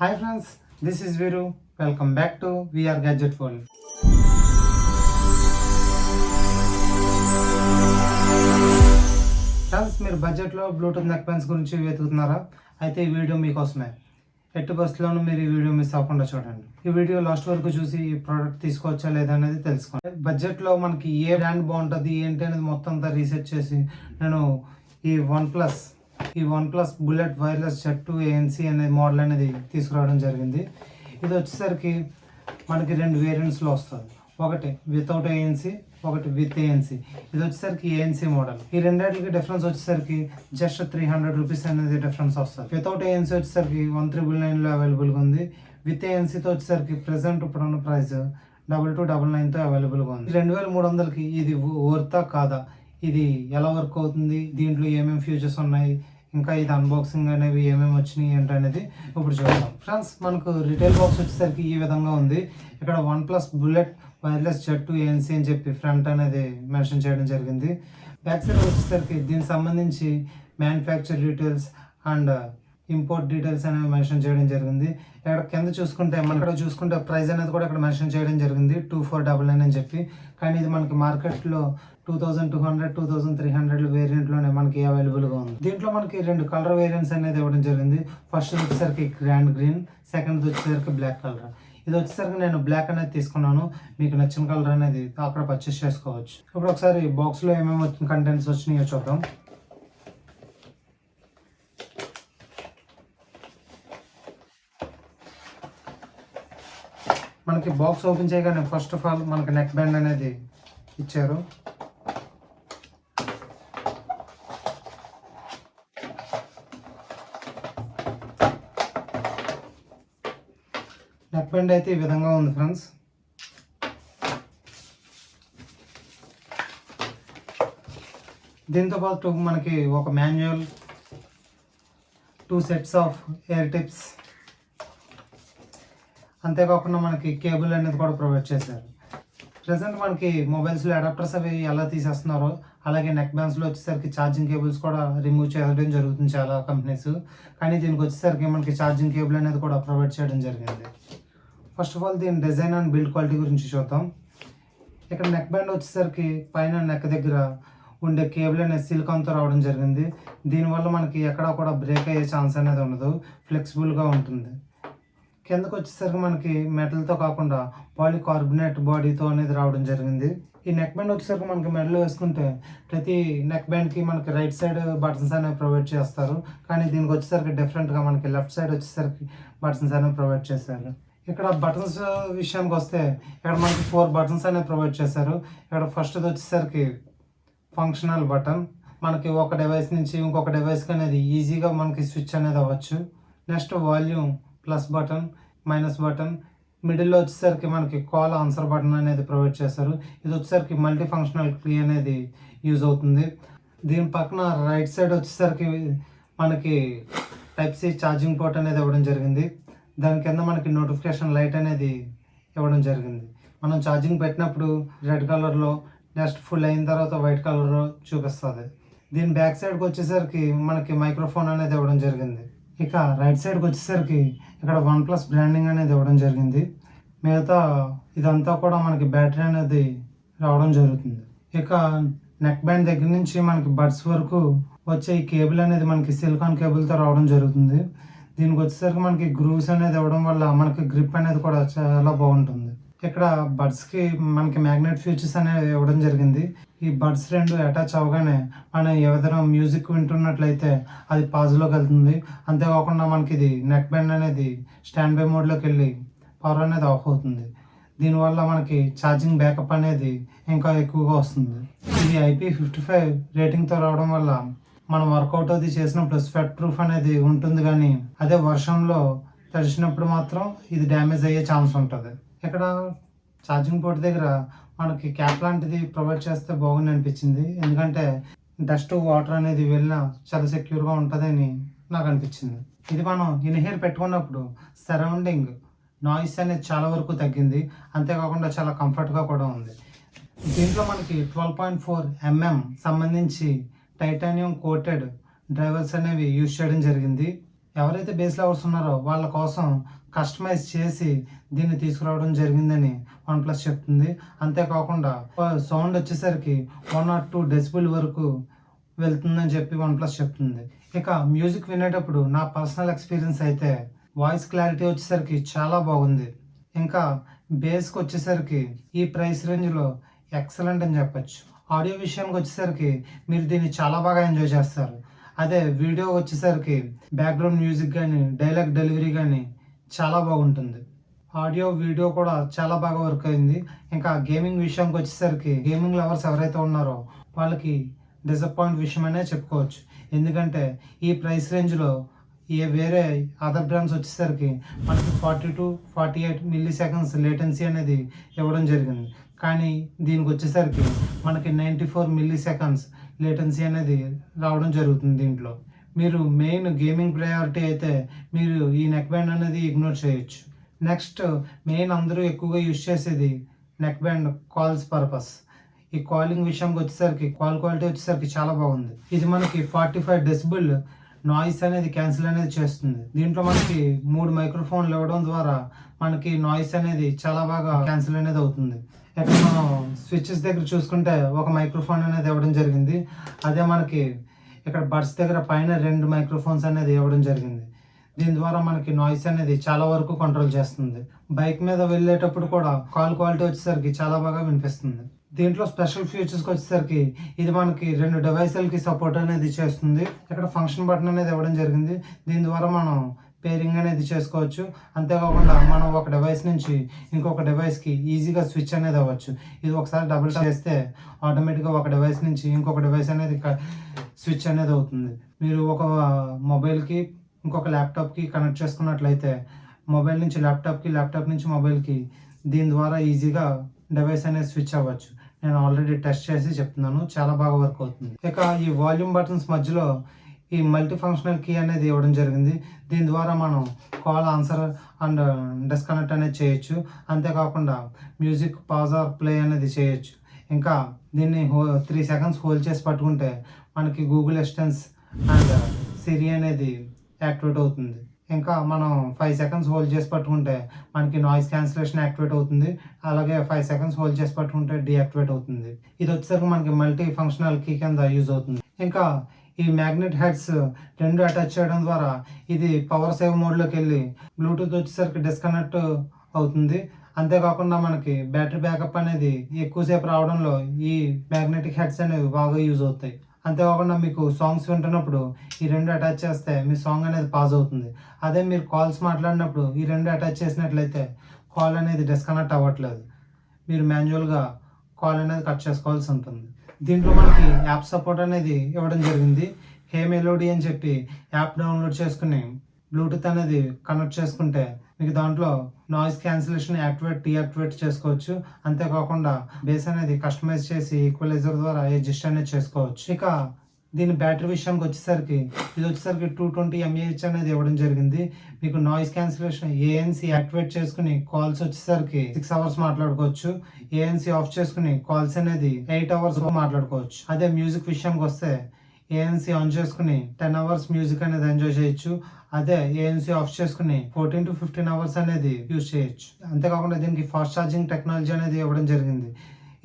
Hi friends, this is Viru. Welcome back to VR Gadget World. Friends, మీరు బడ్జెట్లో Bluetooth neck bands గురించి వెతుకుతున్నారా? అయితే ఈ వీడియో మీకోసమే. ఎట్టి బస్సులోనూ మీరు ఈ వీడియో మిస్ అవ్వకుండా చూడండి. ఈ వీడియో లాస్ట్ వరకు చూసి ఈ ప్రోడక్ట్ తీసుకోవచ్చా లేదా అనేది తెలుసుకోండి. బడ్జెట్లో మనకి ఏ బ్రాండ్ బాగుంటుంది ఏంటి అనేది మొత్తం అంతా రీసెర్చ్ చేసి నేను ఈ one plus bullet wireless Z2 ANC అనే మోడల్ అనేది తీసుకురావడం జరిగింది. ఇది వచ్చేసరికి మనకి రెండు వేరియంట్స్లో వస్తుంది. ఒకటి వితౌట్ ANC, ఒకటి విత్ ANC. ఇది వచ్చేసరికి ANC మోడల్. ఈ రెండింటికి డిఫరెన్స్ వచ్చేసరికి జస్ట్ 300 రూపీస్ అనేది డిఫరెన్స్ వస్తుంది. వితౌట్ ANC వచ్చేసరికి 1399లో అవైలబుల్గా ఉంది. విత్ ANCతో వచ్చేసరికి ప్రెసెంట్ ఇప్పుడున్న ప్రైస్ 2299తో అవైలబుల్గా ఉంది. 2300కి ఇది వర్తా కాదా, ఇది ఎలా వర్క్ అవుతుంది, దీంట్లో ఏమేమి ఫ్యూచర్స్ ఉన్నాయి, ఇంకా ఇది అన్బాక్సింగ్ అనేవి ఏమేమి వచ్చినాయి ఏంటనేది ఇప్పుడు చూద్దాం. ఫ్రెండ్స్, మనకు రిటైల్ బాక్స్ వచ్చేసరికి ఈ విధంగా ఉంది. ఇక్కడ one plus bullet wireless Z2 ANC అని చెప్పి ఫ్రంట్ అనేది మెన్షన్ చేయడం జరిగింది. బ్యాక్ సైడ్ వచ్చేసరికి దీనికి సంబంధించి manufacture details and import details అనేవి మెన్షన్ చేయడం జరిగింది. ఇక్కడ కింద చూసుకుంటే ప్రైస్ అనేది కూడా ఇక్కడ మెన్షన్ చేయడం జరిగింది 2499 అని చెప్పి. కానీ ఇది మనకి మార్కెట్లో 2200, 2300 వేరియంట్లోనే మనకి అవైలబుల్గా ఉంది. దీంట్లో మనకి రెండు కలర్ వేరియంట్స్ అనేది ఇవ్వడం జరిగింది. ఫస్ట్ వచ్చేసరికి గ్రాండ్ గ్రీన్, సెకండ్ వచ్చేసరికి బ్లాక్ కలర్. ఇది వచ్చేసరికి నేను బ్లాక్ అనేది తీసుకున్నాను. మీకు నచ్చిన కలర్ అనేది అక్కడ పర్చేస్ చేసుకోవచ్చు. ఇప్పుడు ఒకసారి బాక్స్లో ఏమేమి కంటెంట్స్ వచ్చినాయో చూద్దాం. మనకి బాక్స్ ఓపెన్ చేయగానే ఫస్ట్ ఆఫ్ ఆల్ మనకి నెక్ బ్యాండ్ అనేది ఇచ్చారు. నెక్ బ్యాండ్ అయితే ఈ విధంగా ఉంది ఫ్రెండ్స్. దీంతో పాటు మనకి ఒక manual, 2 sets of air tips, అంతేకాకుండా మనకి కేబుల్ అనేది కూడా ప్రొవైడ్ చేశారు. ప్రజెంట్ మనకి మొబైల్స్లో అడాప్టర్స్ అవి ఎలా తీసేస్తున్నారో అలాగే నెక్ బ్యాండ్స్లో వచ్చేసరికి ఛార్జింగ్ కేబుల్స్ కూడా రిమూవ్ చేయడం జరుగుతుంది చాలా కంపెనీస్. కానీ దీనికి వచ్చేసరికి మనకి ఛార్జింగ్ కేబుల్ అనేది కూడా ప్రొవైడ్ చేయడం జరిగింది. ఫస్ట్ ఆఫ్ ఆల్ దీని డిజైన్ అండ్ బిల్డ్ క్వాలిటీ గురించి చూద్దాం. ఇక్కడ నెక్ బ్యాండ్ వచ్చేసరికి పైన నెక్ దగ్గర ఉండే కేబుల్ అనేది సిలికాన్తో రావడం జరిగింది. దీనివల్ల మనకి ఎక్కడా కూడా బ్రేక్ అయ్యే ఛాన్స్ అనేది ఉండదు, ఫ్లెక్సిబుల్గా ఉంటుంది. కిందకు వచ్చేసరికి మనకి మెటల్తో కాకుండా పాలికార్బోనేట్ బాడీతో అనేది రావడం జరిగింది. ఈ నెక్ బ్యాండ్ వచ్చేసరికి మనకి మెడలో వేసుకుంటే ప్రతి నెక్ బ్యాండ్కి మనకి రైట్ సైడ్ బటన్స్ అనేవి ప్రొవైడ్ చేస్తారు. కానీ దీనికి వచ్చేసరికి డిఫరెంట్గా మనకి లెఫ్ట్ సైడ్ వచ్చేసరికి బటన్స్ అనేవి ప్రొవైడ్ చేశారు. ఇక్కడ బటన్స్ విషయానికి వస్తే ఇక్కడ మనకి 4 బటన్స్ అనేవి ప్రొవైడ్ చేశారు. ఇక్కడ ఫస్ట్ వచ్చేసరికి ఫంక్షనల్ బటన్, మనకి ఒక డివైస్ నుంచి ఇంకొక డివైస్కి అనేది ఈజీగా మనకి స్విచ్ అనేది అవ్వచ్చు. Next volume plus button, minus button, మిడిల్లో వచ్చేసరికి మనకి కాల్ ఆన్సర్ బటన్ అనేది ప్రొవైడ్ చేశారు. ఇది వచ్చేసరికి మల్టీ ఫంక్షనల్ కీ అనేది యూజ్ అవుతుంది. దీని పక్కన రైట్ సైడ్ వచ్చేసరికి మనకి టైప్ C ఛార్జింగ్ పోర్ట్ అనేది ఇవ్వడం జరిగింది. దాని కింద మనకి నోటిఫికేషన్ లైట్ అనేది ఇవ్వడం జరిగింది. మనం ఛార్జింగ్ పెట్టినప్పుడు రెడ్ కలర్లో, నెక్స్ట్ ఫుల్ అయిన తర్వాత వైట్ కలర్లో చూపిస్తుంది. దీని బ్యాక్ సైడ్కి వచ్చేసరికి మనకి మైక్రోఫోన్ అనేది ఇవ్వడం జరిగింది. ఇక రైట్ సైడ్కి వచ్చేసరికి ఇక్కడ వన్ ప్లస్ బ్రాండింగ్ అనేది ఇవ్వడం జరిగింది. మిగతా ఇదంతా కూడా మనకి బ్యాటరీ అనేది రావడం జరుగుతుంది. ఇక నెక్ బ్యాండ్ దగ్గర నుంచి మనకి బడ్స్ వరకు వచ్చే ఈ కేబుల్ అనేది మనకి సిలికాన్ కేబుల్తో రావడం జరుగుతుంది. దీనికి వచ్చేసరికి మనకి గ్రూవ్స్ అనేది ఇవ్వడం వల్ల మనకి గ్రిప్ అనేది కూడా చాలా బాగుంటుంది. ఇక్కడ బడ్స్కి మనకి మ్యాగ్నెట్ ఫ్యూచర్స్ అనేవి ఇవ్వడం జరిగింది. ఈ బడ్స్ రెండు అటాచ్ అవ్వగానే మనం ఏదైనా మ్యూజిక్ వింటున్నట్లయితే అది పాజ్లోకి వెళ్తుంది. అంతేకాకుండా మనకి ఇది నెక్ బ్యాండ్ అనేది స్టాండ్ బై మోడ్లోకి వెళ్ళి పవర్ అనేది ఆఫ్ అవుతుంది. దీనివల్ల మనకి ఛార్జింగ్ బ్యాకప్ అనేది ఇంకా ఎక్కువగా వస్తుంది. ఇది IP55 రేటింగ్తో రావడం వల్ల మనం వర్కౌట్ అది చేసినప్పుడు స్వెట్ ప్రూఫ్ అనేది ఉంటుంది. కానీ అదే వర్షంలో తడిచినప్పుడు మాత్రం ఇది డ్యామేజ్ అయ్యే ఛాన్స్ ఉంటుంది. ఇక్కడ ఛార్జింగ్ పోర్ట్ దగ్గర మనకి క్యాప్ లాంటిది ప్రొవైడ్ చేస్తే బాగుంది అనిపించింది. ఎందుకంటే డస్ట్ వాటర్ అనేది వెళ్ళినా చాలా సెక్యూర్గా ఉంటుందని నాకు అనిపించింది. ఇది మనం ఇన్హేర్ పెట్టుకున్నప్పుడు సరౌండింగ్ నాయిస్ అనేది చాలా వరకు తగ్గింది. అంతేకాకుండా చాలా కంఫర్ట్గా కూడా ఉంది. దీంట్లో మనకి 12.4 mm సంబంధించి టైటానియం కోటెడ్ డ్రైవర్స్ అనేవి యూజ్ చేయడం జరిగింది. ఎవరైతే బేస్ లవర్స్ ఉన్నారో వాళ్ళ కోసం కస్టమైజ్ చేసి దీన్ని తీసుకురావడం జరిగిందని వన్‌ప్లస్ చెప్తుంది. అంతేకాకుండా సౌండ్ వచ్చేసరికి 102 డెసిబెల్ వరకు వెళ్తుందని చెప్పి వన్‌ప్లస్ చెప్తుంది. ఇక మ్యూజిక్ వినేటప్పుడు నా పర్సనల్ ఎక్స్‌పీరియన్స్ అయితే వాయిస్ క్లారిటీ వచ్చేసరికి చాలా బాగుంది. ఇంకా బేస్‌కి వచ్చేసరికి ఈ ప్రైస్ రేంజ్‌లో ఎక్సలెంట్ అని చెప్పొచ్చు. ఆడియో విషయానికి వచ్చేసరికి మీరు దీన్ని చాలా బాగా ఎంజాయ్ చేస్తారు. అదే వీడియో వచ్చేసరికి బ్యాక్‌గ్రౌండ్ మ్యూజిక్ గానీ, డైలాగ్ డెలివరీ గానీ చాలా బాగుంటుంది. ఆడియో, వీడియో కూడా చాలా బాగా వర్క్ అయింది. ఇంకా గేమింగ్ విషయానికి వచ్చేసరికి గేమింగ్ లవర్స్ ఎవరైతే ఉన్నారో వాళ్ళకి డిసప్పాయింట్ విషయం అనే చెప్పుకోవచ్చు. ఎందుకంటే ఈ ప్రైస్ రేంజ్‌లో వేరే అదర్ బ్రాండ్స్ వచ్చేసరికి మనకి 40-48 మిల్లీ సెకండ్స్ లేటెన్సీ అనేది ఇవ్వడం జరిగింది. కానీ దీనికి వచ్చేసరికి మనకి 94 మిల్లీ సెకండ్స్ లేటెన్సీ అనేది రావడం జరుగుతుంది దీంట్లో. మీరు మెయిన్ గేమింగ్ ప్రయారిటీ అయితే మీరు ఈ నెక్ బ్యాండ్ అనేది ఇగ్నోర్ చేయొచ్చు. నెక్స్ట్ మెయిన్ అందరూ ఎక్కువగా యూజ్ చేసేది నెక్ బ్యాండ్ కాల్స్ పర్పస్. ఈ కాలింగ్ విషయానికి వచ్చేసరికి కాల్ క్వాలిటీ వచ్చేసరికి చాలా బాగుంది. ఇది మనకి 45 డెసిబెల్ నాయిస్ అనేది క్యాన్సిల్ అనేది చేస్తుంది. దీంట్లో మనకి 3 మైక్రోఫోన్లు ఇవ్వడం ద్వారా మనకి నాయిస్ అనేది చాలా బాగా క్యాన్సిల్ అనేది అవుతుంది. ఇక్కడ మనం స్విచెస్ దగ్గర చూసుకుంటే ఒక మైక్రోఫోన్ అనేది ఇవ్వడం జరిగింది. అదే మనకి ఇక్కడ బడ్స్ దగ్గర పైన 2 మైక్రోఫోన్స్ అనేది ఇవ్వడం జరిగింది. దీని ద్వారా మనకి నాయిస్ అనేది చాలా వరకు కంట్రోల్ చేస్తుంది. బైక్ మీద వెళ్ళేటప్పుడు కూడా కాల్ క్వాలిటీ వచ్చేసరికి చాలా బాగా వినిపిస్తుంది. దీంట్లో స్పెషల్ ఫీచర్స్కి వచ్చేసరికి ఇది మనకి 2 డివైస్లకి సపోర్ట్ అనేది చేస్తుంది. ఇక్కడ ఫంక్షన్ బటన్ అనేది ఇవ్వడం జరిగింది. దీని ద్వారా మనం పేరింగ్ అనేది చేసుకోవచ్చు. అంతేకాకుండా మనం ఒక డివైస్ నుంచి ఇంకొక డివైస్కి ఈజీగా స్విచ్ అనేది అవ్వచ్చు. ఇది ఒకసారి డబుల్ ట్యాప్ చేస్తే ఆటోమేటిక్గా ఒక డివైస్ నుంచి ఇంకొక డివైస్ అనేది స్విచ్ అనేది అవుతుంది. మీరు ఒక మొబైల్కి ఇంకొక ల్యాప్టాప్కి కనెక్ట్ చేసుకున్నట్లయితే మొబైల్ నుంచి ల్యాప్టాప్కి, ల్యాప్టాప్ నుంచి మొబైల్కి దీని ద్వారా ఈజీగా డివైస్ అనేది స్విచ్ అవ్వచ్చు. నేను ఆల్రెడీ టెస్ట్ చేసి చెప్తున్నాను, చాలా బాగా వర్క్ అవుతుంది. ఇక ఈ వాల్యూమ్ బటన్స్ మధ్యలో ఈ మల్టీ ఫంక్షనల్ కీ అనేది ఇవ్వడం జరిగింది. దీని ద్వారా మనం కాల్ ఆన్సర్ అండ్ డిస్కనెక్ట్ అనేది చేయొచ్చు. అంతేకాకుండా మ్యూజిక్ పాజ్ ఆర్ ప్లే అనేది చేయొచ్చు. ఇంకా దీన్ని 3 సెకండ్స్ హోల్డ్ చేసి పట్టుకుంటే మనకి గూగుల్ అసిస్టెంట్ అండ్ సిరి అనేది యాక్టివేట్ అవుతుంది. ఇంకా మనం 5 సెకండ్స్ హోల్డ్ చేసి పట్టుకుంటే మనకి నాయిస్ క్యాన్సిలేషన్ యాక్టివేట్ అవుతుంది. అలాగే 5 సెకండ్స్ హోల్డ్ చేసి పట్టుకుంటే డీయాక్టివేట్ అవుతుంది. ఇది వచ్చేసరికి మనకి మల్టీ ఫంక్షనల్ కీ కింద యూజ్ అవుతుంది. ఇంకా ఈ మ్యాగ్నెట్ హెడ్స్ 2 అటాచ్ చేయడం ద్వారా ఇది పవర్ సేవ్ మోడ్లోకి వెళ్ళి బ్లూటూత్ వచ్చేసరికి డిస్కనెక్ట్ అవుతుంది. అంతేకాకుండా మనకి బ్యాటరీ బ్యాకప్ అనేది ఎక్కువసేపు రావడంలో ఈ మ్యాగ్నెటిక్ హెడ్స్ అనేవి బాగా యూజ్ అవుతాయి. అంతేకాకుండా మీకు సాంగ్స్ వింటున్నప్పుడు ఈ 2 అటాచ్ చేస్తే మీ సాంగ్ అనేది పాజ్ అవుతుంది. అదే మీరు కాల్స్ మాట్లాడినప్పుడు ఈ 2 అటాచ్ చేసినట్లయితే కాల్ అనేది డిస్కనెక్ట్ అవ్వట్లేదు. మీరు మాన్యువల్గా కాల్ అనేది కట్ చేసుకోవాల్సి ఉంటుంది. దీంట్లో మనకి యాప్ సపోర్ట్ అనేది ఇవ్వడం జరిగింది. హే మెలోడీ అని చెప్పి యాప్ డౌన్లోడ్ చేసుకుని బ్లూటూత్ అనేది కనెక్ట్ చేసుకుంటే మీకు దాంట్లో నాయిస్ క్యాన్సిలేషన్ యాక్టివేట్, డీయాక్టివేట్ చేసుకోవచ్చు. అంతేకాకుండా బేస్ అనేది కస్టమైజ్ చేసి ఈక్వలైజర్ ద్వారా అడ్జస్ట్ అనేది చేసుకోవచ్చు. ఇక దీని బ్యాటరీ విషయానికి వచ్చేసరికి ఇది వచ్చేసరికి 220 mAh అనేది ఇవ్వడం జరిగింది. మీకు నాయిస్ క్యాన్సిలేషన్ ఏఎన్సీ యాక్టివేట్ చేసుకుని కాల్స్ వచ్చేసరికి 6 అవర్స్ మాట్లాడుకోవచ్చు. ఏఎన్సీ ఆఫ్ చేసుకుని కాల్స్ అనేది 8 అవర్స్ మాట్లాడుకోవచ్చు. అదే మ్యూజిక్ విషయానికి వస్తే ఏఎన్సీ ఆన్ చేసుకుని 10 అవర్స్ మ్యూజిక్ అనేది ఎంజాయ్ చేయొచ్చు. అదే ఏఎన్సీ ఆఫ్ చేసుకుని 14 to 15 అవర్స్ అనేది యూజ్ చేయొచ్చు. అంతేకాకుండా దీనికి ఫాస్ట్ ఛార్జింగ్ టెక్నాలజీ అనేది ఇవ్వడం జరిగింది.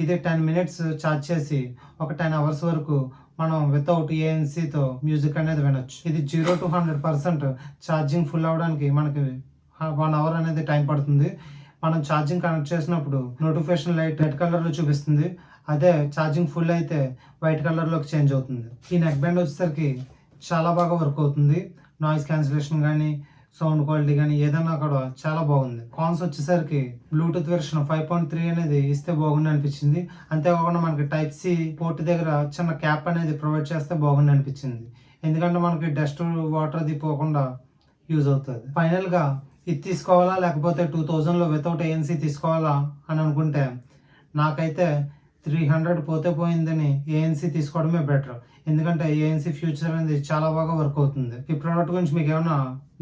ఇది 10 మినిట్స్ ఛార్జ్ చేసి ఒక 10 అవర్స్ వరకు మనం వితౌట్ ఏఎన్సీతో మ్యూజిక్ అనేది వినొచ్చు. ఇది 0 to 100% ఛార్జింగ్ ఫుల్ అవ్వడానికి మనకి 1 అవర్ అనేది టైం పడుతుంది. మనం ఛార్జింగ్ కనెక్ట్ చేసినప్పుడు నోటిఫికేషన్ లైట్ రెడ్ కలర్లో చూపిస్తుంది. అదే ఛార్జింగ్ ఫుల్ అయితే వైట్ కలర్లోకి చేంజ్ అవుతుంది. ఈ నెక్ బ్యాండ్ వచ్చేసరికి చాలా బాగా వర్క్ అవుతుంది. నాయిస్ క్యాన్సిలేషన్ కానీ, సౌండ్ క్వాలిటీ కానీ ఏదైనా కూడా చాలా బాగుంది. కాన్స్ వచ్చేసరికి బ్లూటూత్ వెర్షన్ 5.3 అనేది ఇస్తే బాగుంది అనిపించింది. అంతేకాకుండా మనకి టైప్ సి పోర్ట్ దగ్గర చిన్న క్యాప్ అనేది ప్రొవైడ్ చేస్తే బాగుంది అనిపించింది. ఎందుకంటే మనకి డస్ట్, వాటర్ అది పోకుండా యూజ్ అవుతుంది. ఫైనల్గా ఇది తీసుకోవాలా లేకపోతే 2000లో వితౌట్ ఏఎన్సీ తీసుకోవాలా అని అనుకుంటే నాకైతే 300 పోతే పోయిందని ఏఎన్సీ తీసుకోవడమే బెటర్. ఎందుకంటే ఏఎన్సీ ఫ్యూచర్ అనేది చాలా బాగా వర్క్ అవుతుంది. ఈ ప్రోడక్ట్ గురించి మీకు ఏమైనా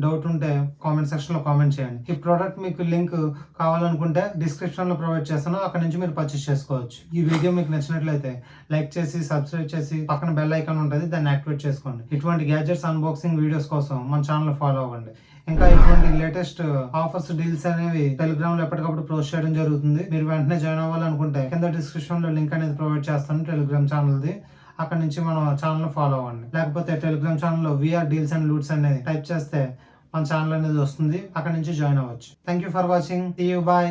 డౌట్ ఉంటే కామెంట్ సెక్షన్ లో కామెంట్ చేయండి. ఈ ప్రోడక్ట్ మీకు లింక్ కావాలనుకుంటే డిస్క్రిప్షన్ లో ప్రొవైడ్ చేస్తాను, అక్కడ నుంచి మీరు పర్చేస్ చేసుకోవచ్చు. ఈ వీడియో మీకు నచ్చినట్లయితే లైక్ చేసి సబ్స్క్రైబ్ చేసి పక్కన బెల్ ఐకాన్ ఉంటుంది, దాన్ని యాక్టివేట్ చేసుకోండి. ఇటువంటి గ్యాడ్జెట్స్ అన్బాక్సింగ్ వీడియోస్ కోసం మన ఛానల్ ఫాలో అవ్వండి. ఇంకా ఇటువంటి లేటెస్ట్ ఆఫర్స్ డీల్స్ అనేవి టెలిగ్రామ్ లో ఎప్పటికప్పుడు పోస్ట్ చేయడం జరుగుతుంది. మీరు వెంటనే జాయిన్ అవ్వాలనుకుంటే కింద డిస్క్రిప్షన్ లో లింక్ అనేది ప్రొవైడ్ చేస్తాను టెలిగ్రామ్ ఛానల్ది, అక్కడ నుంచి మన ఛానల్ ఫాలో అవ్వండి. లేకపోతే టెలిగ్రామ్ ఛానల్లో విఆర్ డీల్స్ అండ్ లూట్స్ అనేది టైప్ చేస్తే మన ఛానల్ అనేది వస్తుంది, అక్కడ నుంచి జాయిన్ అవ్వచ్చు. Thank you for watching. See you, bye.